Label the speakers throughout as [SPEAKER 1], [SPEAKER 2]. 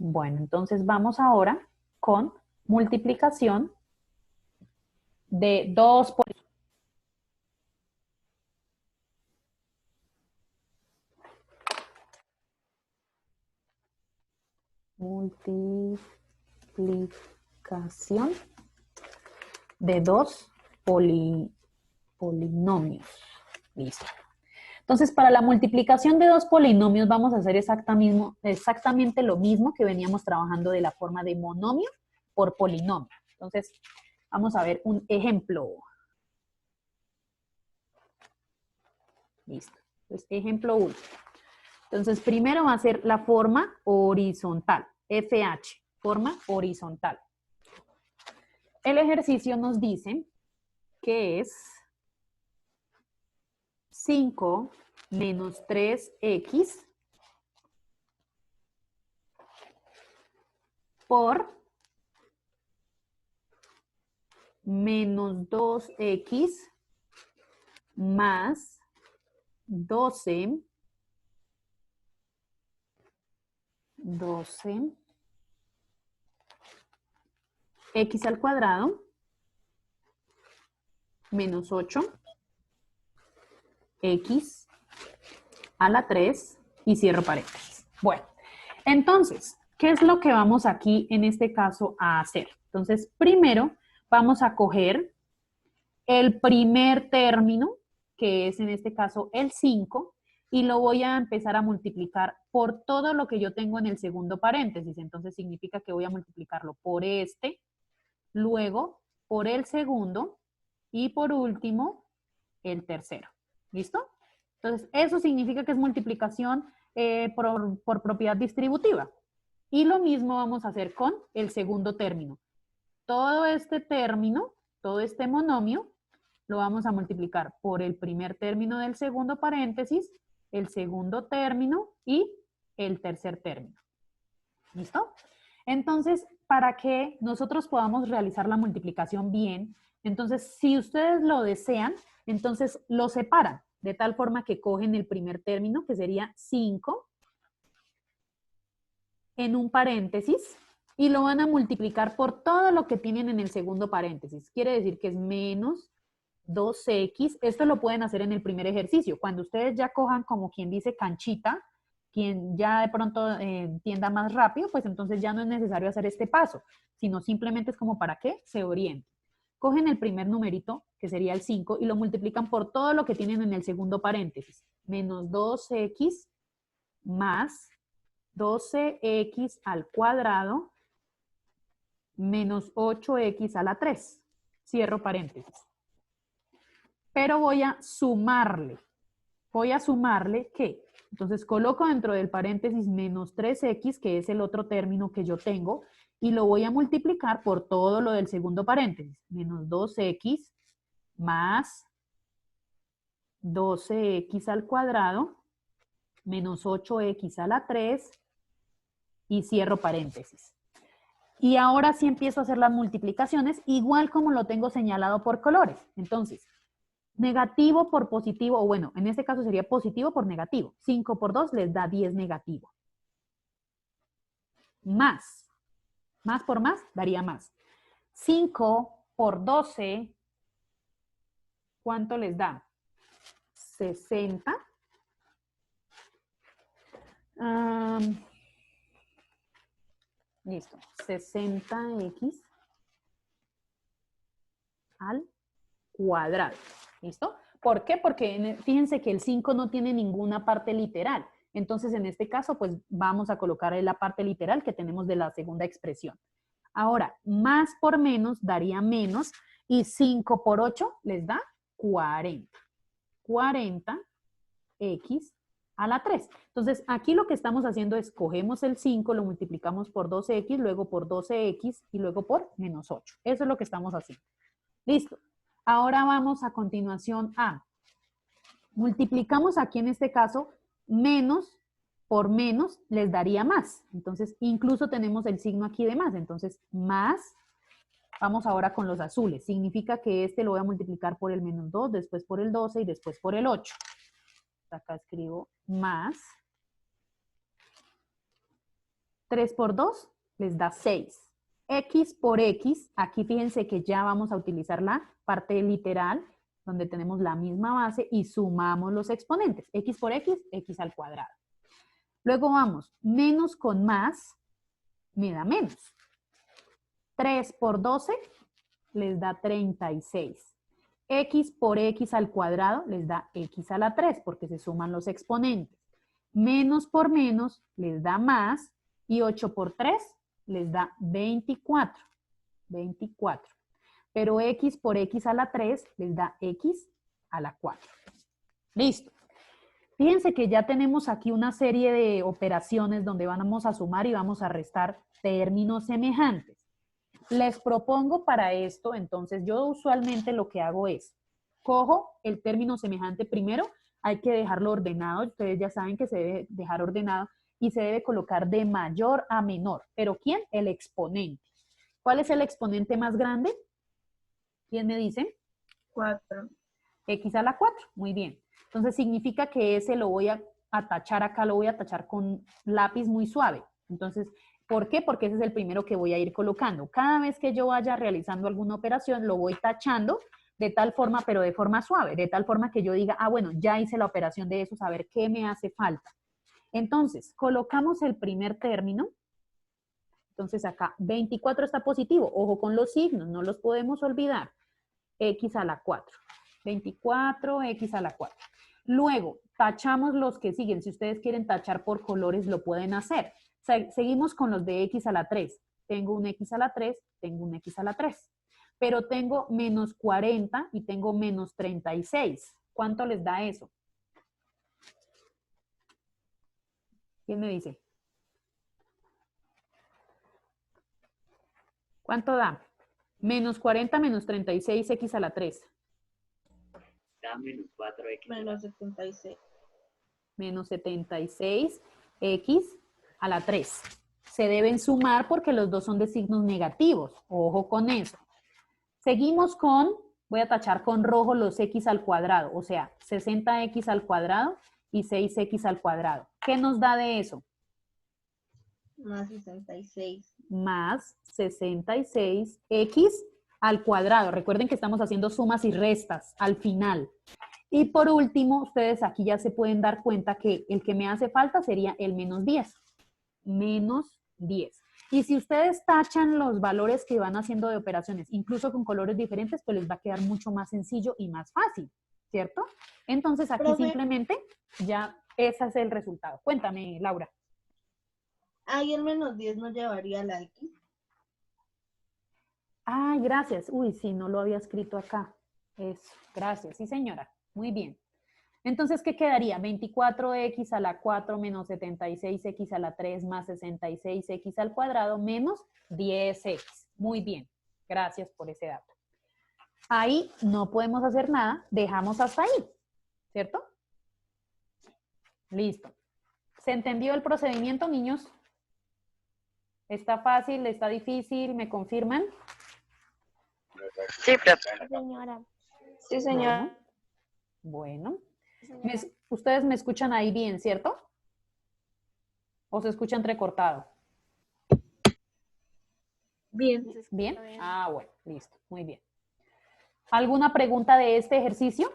[SPEAKER 1] Bueno, entonces vamos ahora con multiplicación de 2 por multiplicación de dos polinomios. Listo. Entonces, para la multiplicación de dos polinomios vamos a hacer exactamente lo mismo que veníamos trabajando de la forma de monomio por polinomio. Entonces, vamos a ver un ejemplo. Listo. Entonces, ejemplo 1. Entonces, primero va a ser la forma horizontal, FH, forma horizontal. El ejercicio nos dice que es 5 menos 3x por menos 2x más 12 x al cuadrado menos 8 x a la 3 y cierro paréntesis. Bueno, entonces, ¿qué es lo que vamos aquí en este caso a hacer? Entonces, primero vamos a coger el primer término, que es en este caso el 5, y lo voy a empezar a multiplicar por todo lo que yo tengo en el segundo paréntesis. Entonces significa que voy a multiplicarlo por este, luego por el segundo y por último el tercero. ¿Listo? Entonces eso significa que es multiplicación por propiedad distributiva. Y lo mismo vamos a hacer con el segundo término. Todo este término, todo este monomio, lo vamos a multiplicar por el primer término del segundo paréntesis, el segundo término y el tercer término. ¿Listo? Entonces, para que nosotros podamos realizar la multiplicación bien, entonces, si ustedes lo desean, entonces lo separan, de tal forma que cogen el primer término, que sería 5, en un paréntesis, y lo van a multiplicar por todo lo que tienen en el segundo paréntesis. Quiere decir que es menos 2x. Esto lo pueden hacer en el primer ejercicio. Cuando ustedes ya cojan, como quien dice, canchita, quien ya de pronto entienda más rápido, pues entonces ya no es necesario hacer este paso, sino simplemente es como para que se orienten. Cogen el primer numerito, que sería el 5, y lo multiplican por todo lo que tienen en el segundo paréntesis. Menos 2x más 12x al cuadrado menos 8x a la 3. Cierro paréntesis. Pero voy a sumarle. ¿Qué? Entonces coloco dentro del paréntesis menos 3x, que es el otro término que yo tengo, y lo voy a multiplicar por todo lo del segundo paréntesis. Menos 2x más 12x al cuadrado menos 8x a la 3 y cierro paréntesis. Y ahora sí empiezo a hacer las multiplicaciones, igual como lo tengo señalado por colores. Entonces, negativo por positivo, o bueno, en este caso sería positivo por negativo. 5 por 2 les da 10 negativo. Más por más, daría más. 5 por 12, ¿cuánto les da? 60. Listo, 60x al cuadrado. ¿Listo? ¿Por qué? Porque fíjense que el 5 no tiene ninguna parte literal. Entonces, en este caso, pues vamos a colocar la parte literal que tenemos de la segunda expresión. Ahora, más por menos daría menos y 5 por 8 les da 40. 40x a la 3. Entonces, aquí lo que estamos haciendo es cogemos el 5, lo multiplicamos por 12x, luego por 12x y luego por menos 8. Eso es lo que estamos haciendo. Listo. Ahora vamos a continuación a, multiplicamos aquí en este caso, menos por menos les daría más. Entonces, incluso tenemos el signo aquí de más. Entonces, más, vamos ahora con los azules. Significa que este lo voy a multiplicar por el menos 2, después por el 12 y después por el 8. Acá escribo más 3 por 2 les da 6. X por X, aquí fíjense que ya vamos a utilizar la parte literal, donde tenemos la misma base y sumamos los exponentes. X por X, X al cuadrado. Luego vamos, menos con más, me da menos. 3 por 12 les da 36. X por X al cuadrado les da X a la 3, porque se suman los exponentes. Menos por menos les da más, y 8 por 3 les da 24. 24. Pero X por X a la 3 les da X a la 4. Listo. Fíjense que ya tenemos aquí una serie de operaciones donde vamos a sumar y vamos a restar términos semejantes. Les propongo para esto, entonces yo usualmente lo que hago es, cojo el término semejante primero, hay que dejarlo ordenado, ustedes ya saben que se debe dejar ordenado y se debe colocar de mayor a menor. ¿Pero quién? El exponente. ¿Cuál es el exponente más grande? ¿Quién me dice?
[SPEAKER 2] 4.
[SPEAKER 1] X a la 4, muy bien. Entonces significa que ese lo voy a tachar acá, lo voy a tachar con lápiz muy suave. Entonces, ¿por qué? Porque ese es el primero que voy a ir colocando. Cada vez que yo vaya realizando alguna operación, lo voy tachando de tal forma, pero de forma suave, de tal forma que yo diga, ah, bueno, ya hice la operación de eso, saber qué me hace falta. Entonces, colocamos el primer término. Entonces acá 24 está positivo. Ojo con los signos, no los podemos olvidar. X a la 4. 24, X a la 4. Luego, tachamos los que siguen. Si ustedes quieren tachar por colores, lo pueden hacer. Seguimos con los de X a la 3. Tengo un X a la 3, tengo un X a la 3. Pero tengo menos 40 y tengo menos 36. ¿Cuánto les da eso? ¿Quién me dice? ¿Cuánto da? Menos 40 menos 36, X a la 3.
[SPEAKER 3] Da menos 4x.
[SPEAKER 2] Menos 76.
[SPEAKER 1] Menos 76, X a la 3. Se deben sumar porque los dos son de signos negativos. Ojo con eso. Seguimos con, voy a tachar con rojo los X al cuadrado, o sea, 60X al cuadrado y 6X al cuadrado. ¿Qué nos da de eso?
[SPEAKER 2] Más 66.
[SPEAKER 1] Más 66X al cuadrado. Recuerden que estamos haciendo sumas y restas al final. Y por último, ustedes aquí ya se pueden dar cuenta que el que me hace falta sería el menos 10. Menos 10. Y si ustedes tachan los valores que van haciendo de operaciones, incluso con colores diferentes, pues les va a quedar mucho más sencillo y más fácil, ¿cierto? Entonces aquí
[SPEAKER 2] Profe,
[SPEAKER 1] simplemente ya ese es el resultado. Cuéntame, Laura.
[SPEAKER 2] ahí el menos 10 nos llevaría a la X.
[SPEAKER 1] Ay, gracias. Uy, sí, no lo había escrito acá. Eso, gracias. Sí, señora. Muy bien. Entonces, ¿qué quedaría? 24x a la 4 menos 76x a la 3 más 66x al cuadrado menos 10x. Muy bien. Gracias por ese dato. Ahí no podemos hacer nada. Dejamos hasta ahí. ¿Cierto? Listo. ¿Se entendió el procedimiento, niños? ¿Está fácil? ¿Está difícil? ¿Me confirman?
[SPEAKER 3] Sí, profe.
[SPEAKER 2] Señora. Sí, señora.
[SPEAKER 1] Bueno. Ustedes me escuchan ahí bien, ¿cierto? ¿O se escucha entrecortado?
[SPEAKER 2] Bien.
[SPEAKER 1] ¿Bien? Ah, bueno, listo, muy bien. ¿Alguna pregunta de este ejercicio?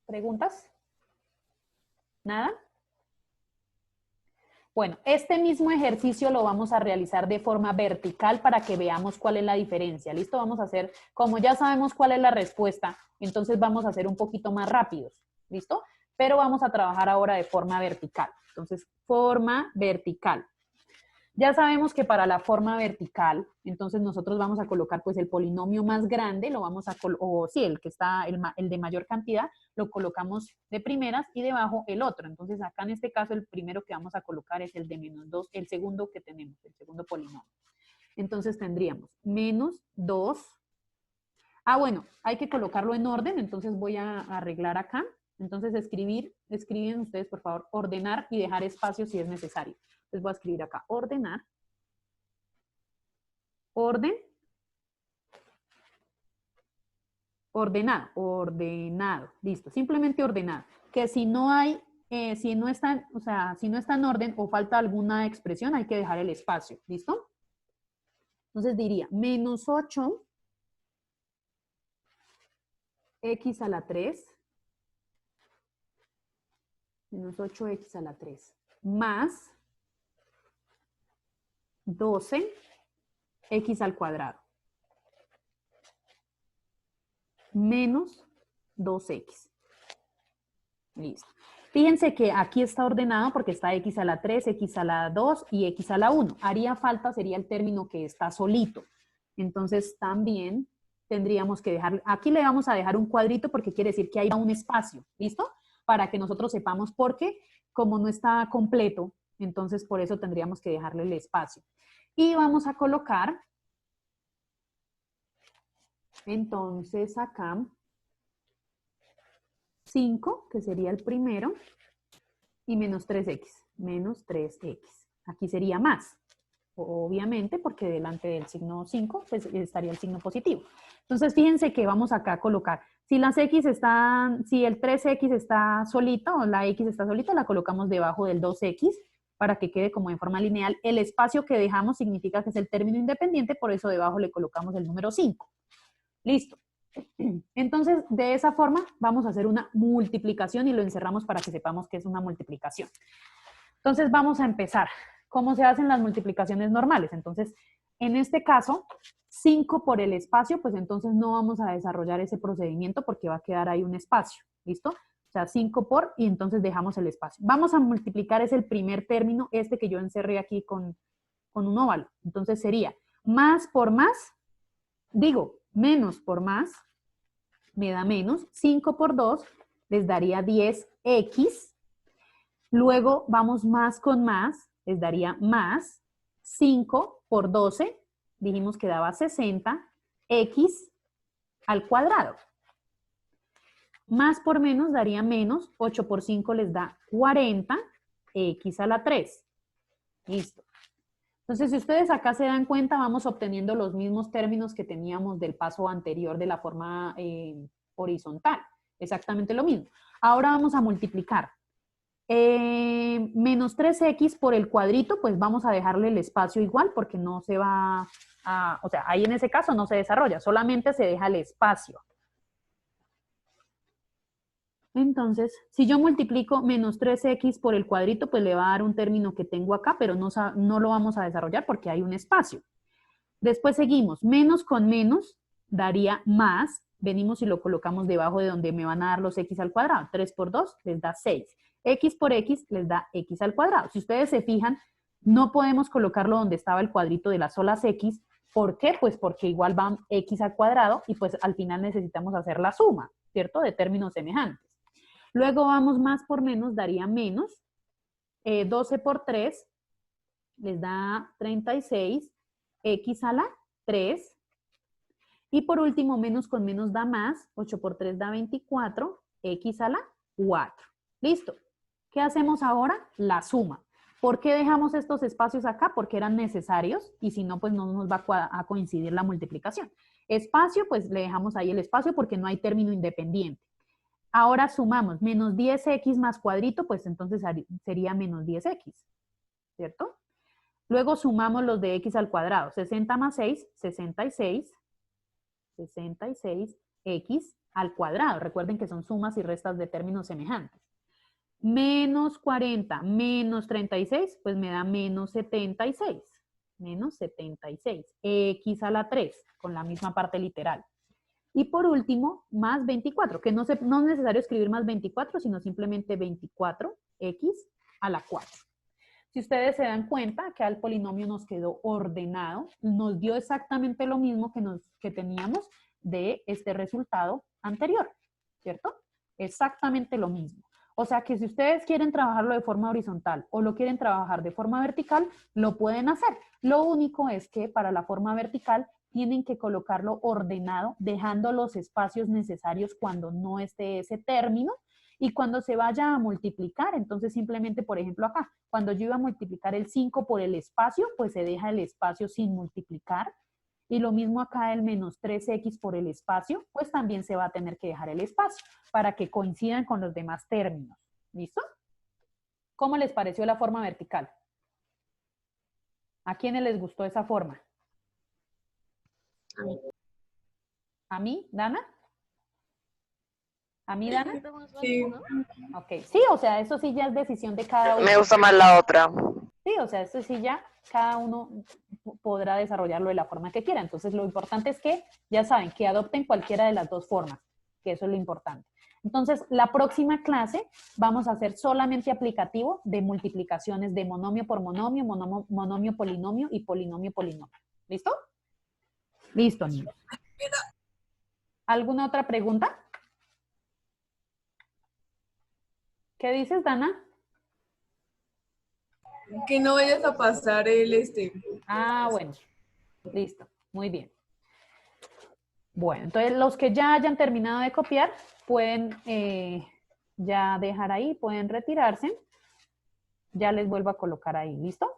[SPEAKER 1] ¿Preguntas? ¿Nada? Bueno, este mismo ejercicio lo vamos a realizar de forma vertical para que veamos cuál es la diferencia. ¿Listo? Vamos a hacer, como ya sabemos cuál es la respuesta, entonces vamos a hacer un poquito más rápidos. ¿Listo? Pero vamos a trabajar ahora de forma vertical. Entonces, forma vertical. Ya sabemos que para la forma vertical, entonces nosotros vamos a colocar pues el polinomio más grande, lo vamos a o sí, el que está, el de mayor cantidad, lo colocamos de primeras y debajo el otro. Entonces acá en este caso el primero que vamos a colocar es el de menos 2, el segundo que tenemos, el segundo polinomio. Entonces tendríamos menos 2. Ah, bueno, hay que colocarlo en orden, entonces voy a arreglar acá. Entonces escriben ustedes por favor, ordenar y dejar espacio si es necesario. Les voy a escribir acá, ordenar, orden, ordenado, ordenado, listo, simplemente ordenado. Que si no hay si no está, o sea, si no está en orden o falta alguna expresión, hay que dejar el espacio, ¿listo? Entonces diría menos 8 x a la 3, menos 8x a la 3, más 12x al cuadrado, menos 2x. Listo. Fíjense que aquí está ordenado porque está x a la 3, x a la 2 y x a la 1. Haría falta, sería el término que está solito. Entonces también tendríamos que dejar, aquí le vamos a dejar un cuadrito porque quiere decir que hay un espacio, ¿listo? Para que nosotros sepamos por qué, como no está completo, entonces por eso tendríamos que dejarle el espacio. Y vamos a colocar, entonces acá, 5, que sería el primero, y menos 3x, menos 3x. Aquí sería más, obviamente, porque delante del signo 5, pues estaría el signo positivo. Entonces, fíjense que vamos acá a colocar, si las x están, si el 3x está solito, o la x está solita, la colocamos debajo del 2x, para que quede como en forma lineal. El espacio que dejamos significa que es el término independiente, por eso debajo le colocamos el número 5. Listo. Entonces, de esa forma vamos a hacer una multiplicación y lo encerramos para que sepamos que es una multiplicación. Entonces, vamos a empezar. ¿Cómo se hacen las multiplicaciones normales? Entonces, en este caso, 5 por el espacio, pues entonces no vamos a desarrollar ese procedimiento porque va a quedar ahí un espacio. ¿Listo? O sea, 5 por y entonces dejamos el espacio. Vamos a multiplicar, es el primer término, este que yo encerré aquí con un óvalo. Entonces sería más por más, digo, menos por más, me da menos, 5 por 2 les daría 10x, luego vamos más con más, les daría más, 5 por 12, dijimos que daba 60, x al cuadrado. Más por menos daría menos, 8 por 5 les da 40, x a la 3. Listo. Entonces, si ustedes acá se dan cuenta, vamos obteniendo los mismos términos que teníamos del paso anterior de la forma horizontal. Exactamente lo mismo. Ahora vamos a multiplicar. Menos 3x por el cuadrito, pues vamos a dejarle el espacio igual porque no se va a, o sea, ahí en ese caso no se desarrolla, solamente se deja el espacio. Entonces, si yo multiplico menos 3x por el cuadrito, pues le va a dar un término que tengo acá, pero no lo vamos a desarrollar porque hay un espacio. Después seguimos, menos con menos daría más, venimos y lo colocamos debajo de donde me van a dar los x al cuadrado. 3 por 2 les da 6. X por x les da x al cuadrado. Si ustedes se fijan, no podemos colocarlo donde estaba el cuadrito de las solas x. ¿Por qué? Pues porque igual van x al cuadrado y pues al final necesitamos hacer la suma, ¿cierto? De términos semejantes. Luego vamos más por menos, daría menos. 12 por 3 les da 36, x a la 3. Y por último, menos con menos da más, 8 por 3 da 24, x a la 4. ¿Listo? ¿Qué hacemos ahora? La suma. ¿Por qué dejamos estos espacios acá? Porque eran necesarios y si no, pues no nos va a coincidir la multiplicación. Espacio, pues le dejamos ahí el espacio porque no hay término independiente. Ahora sumamos menos 10x más cuadrito, pues entonces sería menos 10x, ¿cierto? Luego sumamos los de x al cuadrado. 60 más 6, 66. 66x al cuadrado. Recuerden que son sumas y restas de términos semejantes. Menos 40 menos 36, pues me da menos 76. Menos 76. X a la 3, con la misma parte literal. Y por último, más 24, que no es necesario escribir más 24, sino simplemente 24x a la 4. Si ustedes se dan cuenta que al polinomio nos quedó ordenado, nos dio exactamente lo mismo que teníamos de este resultado anterior, ¿cierto? Exactamente lo mismo. O sea que si ustedes quieren trabajarlo de forma horizontal o lo quieren trabajar de forma vertical, lo pueden hacer. Lo único es que para la forma vertical tienen que colocarlo ordenado, dejando los espacios necesarios cuando no esté ese término. Y cuando se vaya a multiplicar, entonces simplemente, por ejemplo, acá, cuando yo iba a multiplicar el 5 por el espacio, pues se deja el espacio sin multiplicar. Y lo mismo acá, el menos 3x por el espacio, pues también se va a tener que dejar el espacio para que coincidan con los demás términos. ¿Listo? ¿Cómo les pareció la forma vertical? ¿A quiénes les gustó esa forma?
[SPEAKER 2] A mí.
[SPEAKER 1] ¿A mí, Dana? ¿A mí, Dana?
[SPEAKER 4] Sí.
[SPEAKER 1] Ok, sí, o sea, eso sí ya es decisión de cada uno.
[SPEAKER 5] Me gusta más la otra.
[SPEAKER 1] Sí, o sea, eso sí ya cada uno podrá desarrollarlo de la forma que quiera. Entonces, lo importante es que, ya saben, que adopten cualquiera de las dos formas, que eso es lo importante. Entonces, la próxima clase vamos a hacer solamente aplicativo de multiplicaciones de monomio por monomio, monomio polinomio y polinomio polinomio. ¿Listo? Listo, niños. ¿Alguna otra pregunta? ¿Qué dices, Dana?
[SPEAKER 4] Que no vayas a pasar el
[SPEAKER 1] Ah, bueno. Listo. Muy bien. Bueno, entonces los que ya hayan terminado de copiar pueden ya dejar ahí, pueden retirarse. Ya les vuelvo a colocar ahí. ¿Listo?